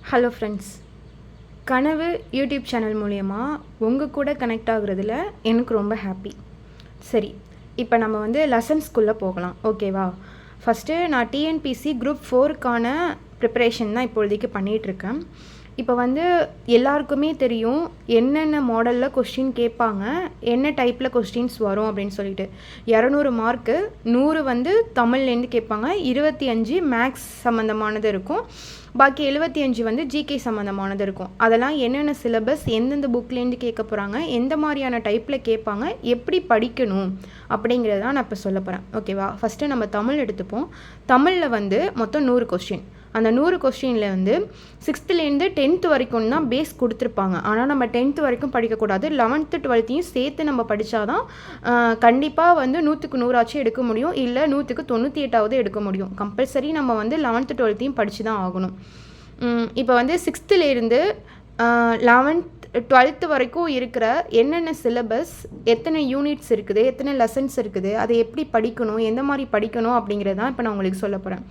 Hello friends, கனவு YouTube channel மூலயமா உங்கள் கூட கனெக்ட் ஆகுறதுல எனக்கு ரொம்ப ஹாப்பி. சரி, இப்போ நம்ம வந்து லெசன்ஸ்குள்ளே போகலாம். ஓகேவா? ஃபஸ்ட்டு நான் டிஎன்பிசி குரூப் 4க்கான ப்ரிப்பரேஷன் தான் இப்பொழுதைக்கு பண்ணிகிட்ருக்கேன். இப்போ வந்து எல்லாருக்குமே தெரியும் என்னென்ன மாடலில் கொஸ்டின் கேட்பாங்க, என்ன டைப்பில் கொஸ்டின்ஸ் வரும் அப்படின்னு சொல்லிட்டு. 200 மார்க்கு, 100 வந்து தமிழ்லேருந்து கேட்பாங்க, 25 மேக்ஸ் சம்மந்தமானது இருக்கும், பாக்கி 75 வந்து ஜிகே சம்மந்தமானது இருக்கும். அதெல்லாம் என்னென்ன சிலபஸ், எந்தெந்த புக்லேருந்து கேட்க போகிறாங்க, எந்த மாதிரியான டைப்பில் கேட்பாங்க, எப்படி படிக்கணும் அப்படிங்கிறதான் நான் இப்போ சொல்ல போகிறேன். ஓகேவா? ஃபஸ்ட்டு நம்ம தமிழ் எடுத்துப்போம். தமிழில் வந்து மொத்தம் 100 கொஸ்டின். அந்த 100 கொஸ்டினில் வந்து 6th-லேருந்து 10th வரைக்கும் தான் பேஸ் கொடுத்துருப்பாங்க. ஆனால் நம்ம 10th வரைக்கும் படிக்கக்கூடாது. 11th 12th சேர்த்து நம்ம படித்தாதான் கண்டிப்பாக வந்து 100க்கு 100 எடுக்க முடியும், இல்லை 100க்கு 98 எடுக்க முடியும். கம்பல்சரி நம்ம வந்து 11th 12th படித்து தான் ஆகணும். இப்போ வந்து 6th-லேருந்து 11th 12th வரைக்கும் இருக்கிற என்னென்ன சிலபஸ், எத்தனை யூனிட்ஸ் இருக்குது, எத்தனை லெசன்ஸ் இருக்குது, அதை எப்படி படிக்கணும், எந்த மாதிரி படிக்கணும் அப்படிங்கிறது தான் இப்போ நான் உங்களுக்கு சொல்ல போகிறேன்.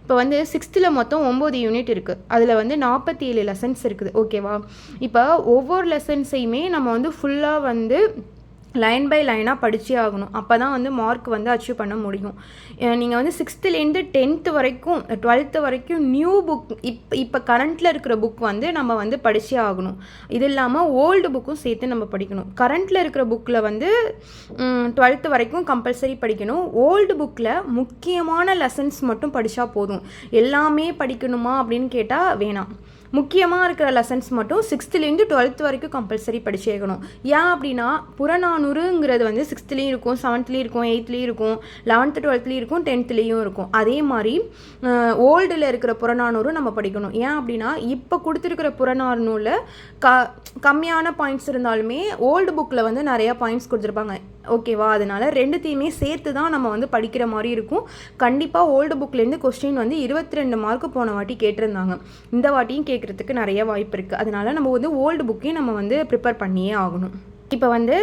இப்போ வந்து 6th மொத்தம் 9 யூனிட் இருக்குது. அதில் வந்து 47 லெசன்ஸ் இருக்குது. ஓகேவா? இப்போ ஒவ்வொரு லெசன்ஸையுமே நம்ம வந்து ஃபுல்லாக வந்து லைன் பை லைனாக படித்தே ஆகணும். அப்போ தான் வந்து மார்க் வந்து அச்சீவ் பண்ண முடியும். நீங்கள் வந்து 6th-லேருந்து 10th வரைக்கும் 12th வரைக்கும் நியூ புக், இப்போ கரண்ட்டில் இருக்கிற புக் வந்து நம்ம வந்து படித்தே ஆகணும். இது இல்லாமல் ஓல்டு புக்கும் சேர்த்து நம்ம படிக்கணும். கரண்ட்டில் இருக்கிற புக்கில் வந்து 12th வரைக்கும் கம்பல்சரி படிக்கணும். ஓல்டு புக்கில் முக்கியமான லெசன்ஸ் மட்டும் படித்தா போதும். எல்லாமே படிக்கணுமா அப்படின்னு கேட்டால் வேணாம். முக்கியமாக இருக்கிற லெசன்ஸ் மட்டும் 6th-லேருந்து 12th வரைக்கும் கம்பல்சரி படிச்சேக்கணும். ஏன் அப்படின்னா புறநானூறுங்கிறது வந்து 6th-லேயும் இருக்கும், 7th-லேயும் இருக்கும், 8th-லேயும் இருக்கும், 11th 12th-லேயும் இருக்கும், 10th-லேயும் இருக்கும். அதே மாதிரி ஓல்டில் இருக்கிற புறநானூறு நம்ம படிக்கணும். ஏன் அப்படின்னா இப்போ கொடுத்துருக்கிற புறநானூரில் கம்மியான பாயிண்ட்ஸ் இருந்தாலுமே ஓல்டு புக்கில் வந்து நிறையா பாயிண்ட்ஸ் கொடுத்துருப்பாங்க. ஓகேவா? அதனால் ரெண்டுத்தையுமே சேர்த்து தான் நம்ம வந்து படிக்கிற மாதிரி இருக்கும். கண்டிப்பாக ஓல்டு புக்லேருந்து கொஸ்டின் வந்து 22 மார்க்கு போன வாட்டி கேட்டிருந்தாங்க. இந்த வாட்டியும் கேட்குறதுக்கு நிறைய வாய்ப்பு இருக்குது. அதனால் நம்ம வந்து ஓல்டு புக்கையும் நம்ம வந்து ப்ரிப்பேர் பண்ணியே ஆகணும். இப்போ வந்து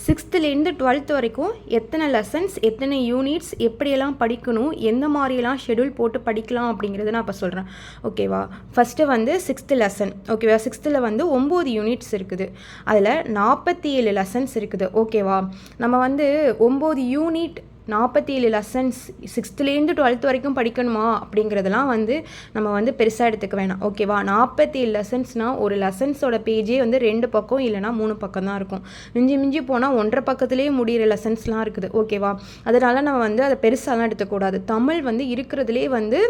6th-லேருந்து 12th வரைக்கும் எத்தனை லெசன்ஸ், எத்தனை யூனிட்ஸ், எப்படியெல்லாம் படிக்கணும், எந்த மாதிரியெல்லாம் ஷெடியூல் போட்டு படிக்கலாம் அப்படிங்கிறத நான் இப்போ சொல்கிறேன். ஓகேவா? ஃபஸ்ட்டு வந்து 6th லெசன். ஓகேவா? 6th வந்து 9 யூனிட்ஸ் இருக்குது. அதில் 47 லெசன்ஸ் இருக்குது. ஓகேவா? நம்ம வந்து 9 யூனிட் 47 லெசன்ஸ் 6th-லேருந்து 12th வரைக்கும் படிக்கணுமா அப்படிங்கிறதெல்லாம் வந்து நம்ம வந்து பெருசாக எடுத்துக்க வேணாம். ஓகேவா? 47 லெசன்ஸ்னால் ஒரு லெசன்ஸோட பேஜே வந்து 2 பக்கம் இல்லைனா 3 பக்கம் தான் இருக்கும். மிஞ்சி போனால் 1.5 பக்கத்துலேயே முடிகிற லெசன்ஸ்லாம் இருக்குது. ஓகேவா? அதனால் நம்ம வந்து அதை பெருசாலாம் எடுத்துக்கூடாது. தமிழ் வந்து இருக்கிறதுலே வந்து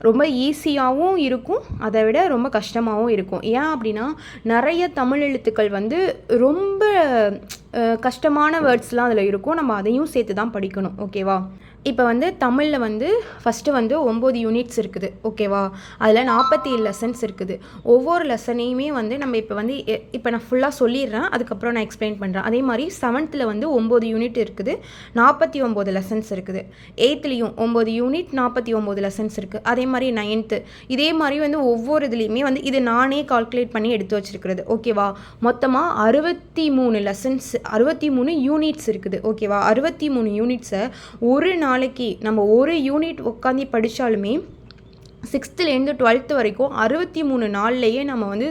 ரொம்ப ஈஸியாகவும் இருக்கும், அதை விட ரொம்ப கஷ்டமாகவும் இருக்கும். ஏன் அப்படின்னா நிறைய தமிழ் எழுத்துக்கள் வந்து ரொம்ப கஷ்டமான வேர்ட்ஸ்லாம் அதில் இருக்கும். நம்ம அதையும் சேர்த்து தான் படிக்கணும். ஓகேவா? இப்போ வந்து தமிழில் வந்து ஃபஸ்ட்டு வந்து 9 யூனிட்ஸ் இருக்குது. ஓகேவா? அதில் 47 லெசன்ஸ் இருக்குது. ஒவ்வொரு லெசனையுமே வந்து நம்ம இப்போ நான் ஃபுல்லாக சொல்லிடுறேன், அதுக்கப்புறம் நான் எக்ஸ்பிளைன் பண்ணுறேன். அதே மாதிரி 7th வந்து 9 யூனிட் இருக்குது, 49 லெசன்ஸ் இருக்குது. 8th-லேயும் 9 யூனிட் 49 லெசன்ஸ் இருக்குது. அதே மாதிரி 9th இதே மாதிரி வந்து ஒவ்வொரு இதுலேயுமே வந்து இது நானே கால்குலேட் பண்ணி எடுத்து வச்சுருக்கிறது. ஓகேவா? மொத்தமாக 63 லெசன்ஸ், 63 யூனிட்ஸ் இருக்குது. ஓகேவா? 63 யூனிட்ஸை ஒரு நாளைக்கு நம்ம ஒரு யூனிட் உட்காந்து படித்தாலுமே 6th-லேருந்து 12th வரைக்கும் 63 நாள்லேயே நம்ம வந்து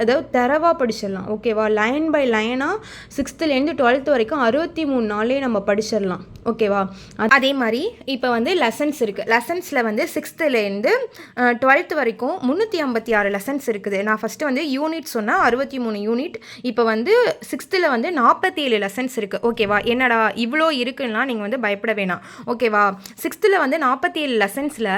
அதாவது தரவாக படிச்சிடலாம். ஓகேவா? லைன் பை லைனாக 6th-லேருந்து 12th வரைக்கும் 63 நாள்லேயே நம்ம படிச்சிடலாம். ஓகேவா? அதே மாதிரி இப்போ வந்து லெசன்ஸ் இருக்குது. லெசன்ஸில் வந்து 6th-லேருந்து 12th வரைக்கும் 356 லெசன்ஸ் இருக்குது. நான் ஃபஸ்ட்டு வந்து யூனிட் சொன்னால் 63 யூனிட். இப்போ வந்து 6th வந்து 47 லெசன்ஸ் இருக்குது. ஓகேவா? என்னடா இவ்வளோ இருக்குன்னா நீங்கள் வந்து பயப்பட வேணாம். ஓகேவா? 6th வந்து 47 லெசன்ஸில்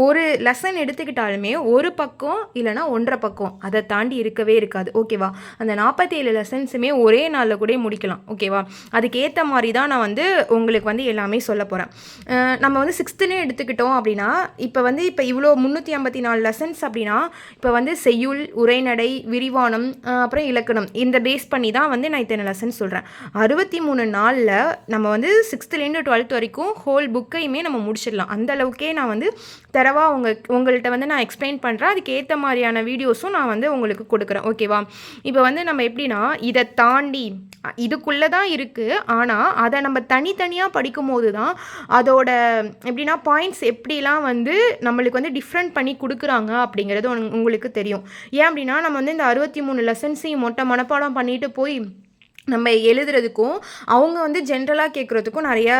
ஒரு லெசன் எடுத்துக்கிட்டாலுமே ஒரு பக்கம் இல்லைனா 1.5 பக்கம், அதை தாண்டி இருக்கவே இருக்காது. ஓகேவா? அந்த 47 லெசன்ஸுமே ஒரே நாளில் கூட முடிக்கலாம். ஓகேவா? அதுக்கேற்ற மாதிரி தான் நான் வந்து உங்களுக்கு வந்து எல்லாமே சொல்ல போகிறேன். நம்ம வந்து 6th-னே எடுத்துக்கிட்டோம் அப்படின்னா இப்போ இவ்வளோ 354 லெசன்ஸ் அப்படின்னா இப்போ வந்து செய்யுள், உரைநடை, விரிவானம், அப்புறம் இலக்கணம், இந்த பேஸ் பண்ணி தான் வந்து நான் இத்தனை லெசன்ஸ் சொல்கிறேன். 63 நாளில் நம்ம வந்து 6th-லேருந்து 12th வரைக்கும் ஹோல் புக்கையுமே நம்ம முடிச்சிடலாம். அந்த அளவுக்கே நான் வந்து தரவா உங்கள்கிட்ட வந்து நான் எக்ஸ்பிளைன் பண்ணுறேன். அதுக்கேற்ற மாதிரியான வீடியோஸும் நான் வந்து உங்களுக்கு கொடுக்குறேன். ஓகேவா? இப்போ வந்து நம்ம எப்படின்னா இதை தாண்டி இதுக்குள்ளே தான் இருக்குது, ஆனால் அதை நம்ம தனித்தனியாக படிக்கும்போது தான் அதோட எப்படின்னா பாயிண்ட்ஸ் எப்படிலாம் வந்து நம்மளுக்கு வந்து டிஃப்ரெண்ட் பண்ணி கொடுக்குறாங்க அப்படிங்கிறது உங்களுக்கு தெரியும். ஏன் அப்படின்னா நம்ம வந்து இந்த 63 லெசன்ஸையும் மனப்பாடம் பண்ணிட்டு போய் நம்ம எழுதுறதுக்கும் அவங்க வந்து ஜென்ரலாக கேட்குறதுக்கும் நிறையா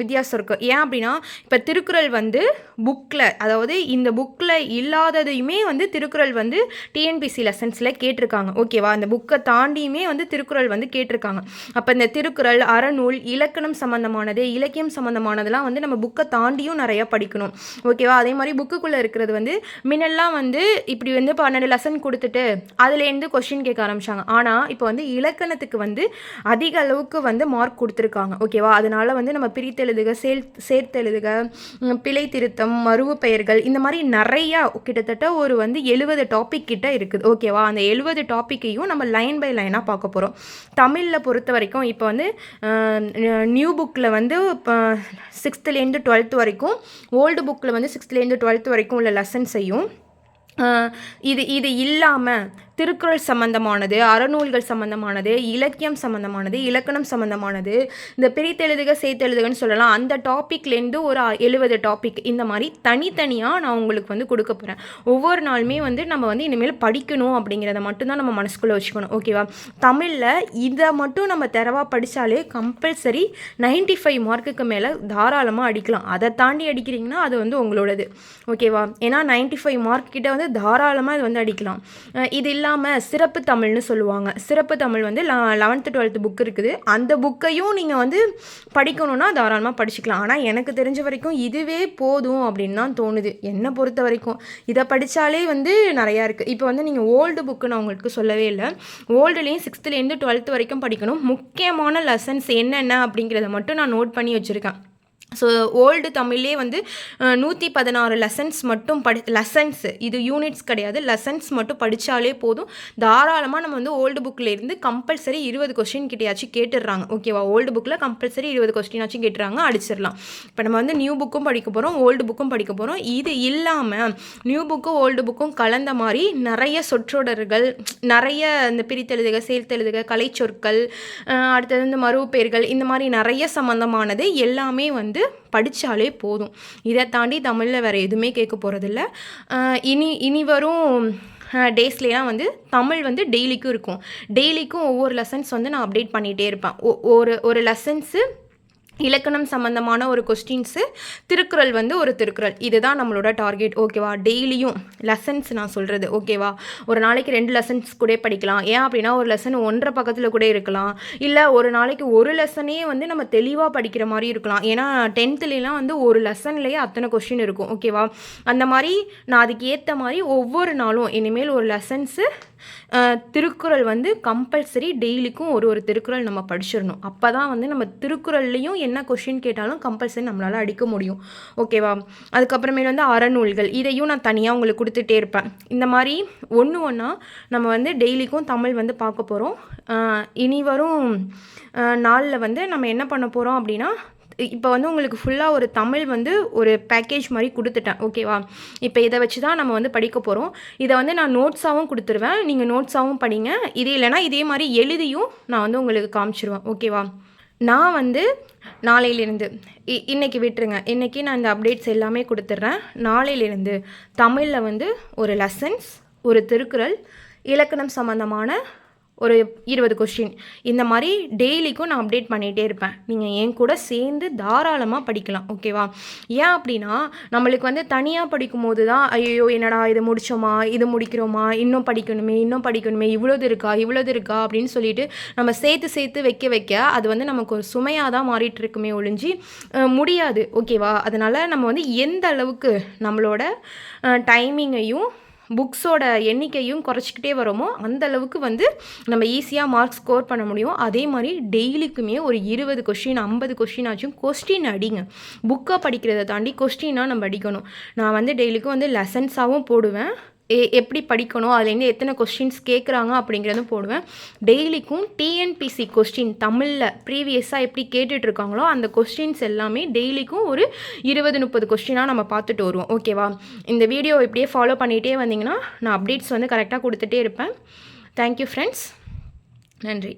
வித்தியாசம் இருக்குது. ஏன் அப்படின்னா இப்போ திருக்குறள் வந்து புக்கில், அதாவது இந்த புக்கில் இல்லாததையுமே வந்து திருக்குறள் வந்து டிஎன்பிசி லெசன்ஸில் கேட்டிருக்காங்க. ஓகேவா? அந்த புக்கை தாண்டியுமே வந்து திருக்குறள் வந்து கேட்டிருக்காங்க. அப்போ இந்த திருக்குறள், அறநூல், இலக்கணம் சம்மந்தமானது, இலக்கியம் சம்மந்தமானதெல்லாம் வந்து நம்ம புக்கை தாண்டியும் நிறையா படிக்கணும். ஓகேவா? அதே மாதிரி புக்குக்குள்ளே இருக்கிறது வந்து முன்னெல்லாம் வந்து இப்படி வந்து 12 லெசன் கொடுத்துட்டு அதுலேருந்து கொஸ்டின் கேட்க ஆரம்பித்தாங்க. ஆனால் இப்போ வந்து இலக்கணத்துக்கு வந்து அதிக அளவுக்கு வந்து மார்க் கொடுத்துருக்காங்க. ஓகேவா? அதனால வந்து நம்ம பிரித்தெழுதுக, சேர்த்தெழுதுக, பிழை திருத்தம், மருவு பெயர்கள், இந்த மாதிரி நிறையா கிட்டத்தட்ட ஒரு வந்து 70 டாபிக் கிட்ட இருக்குது. ஓகேவா? அந்த 70 டாப்பிக்கையும் நம்ம லைன் பை லைனாக பார்க்க போகிறோம். தமிழில் பொறுத்த வரைக்கும் இப்போ வந்து நியூ புக்கில் வந்து இப்போ 6th-லேருந்து 12th வரைக்கும், ஓல்டு புக்கில் வந்து 6th-லேருந்து 12th வரைக்கும் உள்ள லெசன்ஸையும் இது இல்லாமல் திருக்குறள் சம்மந்தமானது, அறநூல்கள் சம்மந்தமானது, இலக்கியம் சம்மந்தமானது, இலக்கணம் சம்மந்தமானது, இந்த பிரித்தெழுதுக சேர்த்தெழுதுகன்னு சொல்லலாம், அந்த டாப்பிக்லேருந்து ஒரு 70 டாபிக் இந்த மாதிரி தனித்தனியாக நான் உங்களுக்கு வந்து கொடுக்க போகிறேன். ஒவ்வொரு நாளுமே வந்து நம்ம வந்து இனிமேல் படிக்கணும் அப்படிங்கிறத மட்டும்தான் நம்ம மனசுக்குள்ளே வச்சுக்கணும். ஓகேவா? தமிழில் இதை மட்டும் நம்ம தரவாக படித்தாலே கம்பல்சரி 95 மார்க்குக்கு மேலே தாராளமாக அடிக்கலாம். அதை தாண்டி அடிக்கிறீங்கன்னா அது வந்து உங்களோடது. ஓகேவா? ஏன்னா 95 மார்க் கிட்ட வந்து தாராளமாக இது வந்து அடிக்கலாம். இது இல்லாமல் சிறப்பு தமிழ்னு சொல்லுவாங்க. சிறப்பு தமிழ் வந்து 11th 12th புக் இருக்குது. அந்த புக்கையும் நீங்கள் வந்து படிக்கணும்னா தாராளமாக படிச்சுக்கலாம். ஆனால் எனக்கு தெரிஞ்ச வரைக்கும் இதுவே போதும் அப்படின்னு தான் தோணுது. என்னை பொறுத்த வரைக்கும் இதை படித்தாலே வந்து நிறையா இருக்குது. இப்போ வந்து நீங்கள் ஓல்டு புக்கு நான் உங்களுக்கு சொல்லவே இல்லை. ஓல்டுலேயும் 6th-லேருந்து 12th வரைக்கும் படிக்கணும். முக்கியமான லெசன்ஸ் என்னென்ன அப்படிங்கிறத மட்டும் நான் நோட் பண்ணி வச்சுருக்கேன். ஸோ ஓல்டு தமிழ்லே வந்து 116 லெசன்ஸ் மட்டும் லெசன்ஸ், இது யூனிட்ஸ் கிடையாது, லெசன்ஸ் மட்டும் படித்தாலே போதும். தாராளமாக நம்ம வந்து ஓல்டு புக்கில் இருந்து கம்பல்சரி 20 கொஸ்டின் கிட்டையாச்சும் கேட்டுடுறாங்க. ஓகேவா? ஓல்டு புக்கில் கம்பல்சரி 20 கொஸ்டினாச்சும் கேட்டுறாங்க, அடிச்சிடலாம். இப்போ நம்ம வந்து நியூ புக்கும் படிக்க போகிறோம், ஓல்டு புக்கும் படிக்க போகிறோம். இது இல்லாமல் நியூ புக்கும் ஓல்டு புக்கும் கலந்த மாதிரி நிறைய சொற்றொடர்கள், நிறைய இந்த பிரித்தெழுதுக, சேர்த்தெழுதுக, கலைச்சொற்கள், அடுத்தது வந்து மருவு பெயர்கள், இந்த மாதிரி நிறைய சம்மந்தமானது எல்லாமே வந்து படித்தாலே போதும். இதை தாண்டி தமிழில் வேறு எதுவுமே கேட்க போகிறதில்ல. இனி வரும் டேஸ்லாம் வந்து தமிழ் வந்து டெய்லிக்கும் இருக்கும். டெய்லிக்கும் ஒவ்வொரு லெசன்ஸ் வந்து நான் அப்டேட் பண்ணிகிட்டே இருப்பேன். ஒரு லெசன்ஸு இலக்கணம் சம்மந்தமான ஒரு கொஸ்டின்ஸு, திருக்குறள் வந்து ஒரு திருக்குறள், இதுதான் நம்மளோட டார்கெட். ஓகேவா? டெய்லியும் லெசன்ஸ் நான் சொல்கிறது. ஓகேவா? ஒரு நாளைக்கு 2 லெசன்ஸ் கூட படிக்கலாம். ஏன் அப்படின்னா ஒரு லெசன் 1.5 பக்கத்தில் கூட இருக்கலாம். இல்லை ஒரு நாளைக்கு ஒரு லெசனே வந்து நம்ம தெளிவாக படிக்கிற மாதிரி இருக்கலாம். ஏன்னா 10th-லாம் வந்து ஒரு லெசன்லேயே அத்தனை கொஸ்டின் இருக்கும். ஓகேவா? அந்த மாதிரி நான் அதுக்கு ஏற்ற மாதிரி ஒவ்வொரு நாளும் இனிமேல் ஒரு லெசன்ஸு திருக்குறள் வந்து கம்பல்சரி டெய்லிக்கும் ஒரு திருக்குறள் நம்ம படிச்சிடணும். அப்போ தான் வந்து நம்ம திருக்குறள்லேயும் என்ன கொஷின் கேட்டாலும் கம்பல்சரி நம்மளால் அடிக்க முடியும். ஓகேவா? அதுக்கப்புறமேல வந்து அறநூல்கள், இதையும் நான் தனியாக உங்களுக்கு கொடுத்துட்டே இருப்பேன். இந்த மாதிரி ஒன்றா நம்ம வந்து டெய்லிக்கும் தமிழ் வந்து பார்க்க போகிறோம். இனி வரும் நாளில் வந்து நம்ம என்ன பண்ண போகிறோம் அப்படின்னா, இப்போ வந்து உங்களுக்கு ஃபுல்லாக ஒரு தமிழ் வந்து ஒரு பேக்கேஜ் மாதிரி கொடுத்துட்டேன். ஓகேவா? இப்போ இதை வச்சு தான் நம்ம வந்து படிக்க போகிறோம். இதை வந்து நான் நோட்ஸாகவும் கொடுத்துருவேன், நீங்கள் நோட்ஸாகவும் படிங்க. இது இல்லைனா இதே மாதிரி எழுதியும் நான் வந்து உங்களுக்கு காமிச்சிருவேன். ஓகேவா? நான் வந்து நாளையிலேருந்து இன்றைக்கி விட்டுருங்க, இன்றைக்கி நான் இந்த அப்டேட்ஸ் எல்லாமே கொடுத்துட்றேன். நாளையிலேருந்து தமிழில் வந்து ஒரு லெசன்ஸ், ஒரு திருக்குறள், இலக்கணம் சம்மந்தமான ஒரு 20 கொஸ்டின், இந்த மாதிரி டெய்லிக்கும் நான் அப்டேட் பண்ணிகிட்டே இருப்பேன். நீங்கள் என் கூட சேர்ந்து தாராளமாக படிக்கலாம். ஓகேவா? ஏன் அப்படின்னா நம்மளுக்கு வந்து தனியாக படிக்கும் போது தான் ஐயோ என்னடா இது முடித்தோமா, இது முடிக்கிறோமா, இன்னும் படிக்கணுமே, இவ்வளோது இருக்கா அப்படின்னு சொல்லிட்டு நம்ம சேர்த்து வைக்க அது வந்து நமக்கு ஒரு சுமையாக தான் மாறிட்டு இருக்குமே ஒழிஞ்சு முடியாது. ஓகேவா? அதனால் நம்ம வந்து எந்த அளவுக்கு நம்மளோட டைமிங்கையும் புக்ஸோட எண்ணிக்கையும் குறைச்சிக்கிட்டே வரோமோ அந்த அளவுக்கு வந்து நம்ம ஈஸியாக மார்க் ஸ்கோர் பண்ண முடியும். அதே மாதிரி டெய்லிக்குமே ஒரு 20 கொஸ்டின் 50 கொஸ்டின் ஆச்சும் கொஸ்டின் அடிங்க. புக்காக படிக்கிறத தாண்டி கொஸ்டினாக நம்ம அடிக்கணும். நான் வந்து டெய்லிக்கும் வந்து லெசன்ஸாகவும் போடுவேன், எப்படி படிக்கணும், அதுலேருந்து எத்தனை கொஸ்டின்ஸ் கேட்குறாங்க அப்படிங்கிறதும் போடுவேன். டெய்லிக்கும் டிஎன்பிசி கொஸ்டின் தமிழில் ப்ரீவியஸாக எப்படி கேட்டுட்ருக்காங்களோ அந்த கொஸ்டின்ஸ் எல்லாமே டெய்லிக்கும் ஒரு 20-30 கொஸ்டினாக நம்ம பார்த்துட்டு வருவோம். ஓகேவா? இந்த வீடியோ இப்படியே ஃபாலோ பண்ணிகிட்டே வந்தீங்கன்னா நான் அப்டேட்ஸ் வந்து கரெக்டாக கொடுத்துட்டே இருப்பேன். Thank you friends. நன்றி.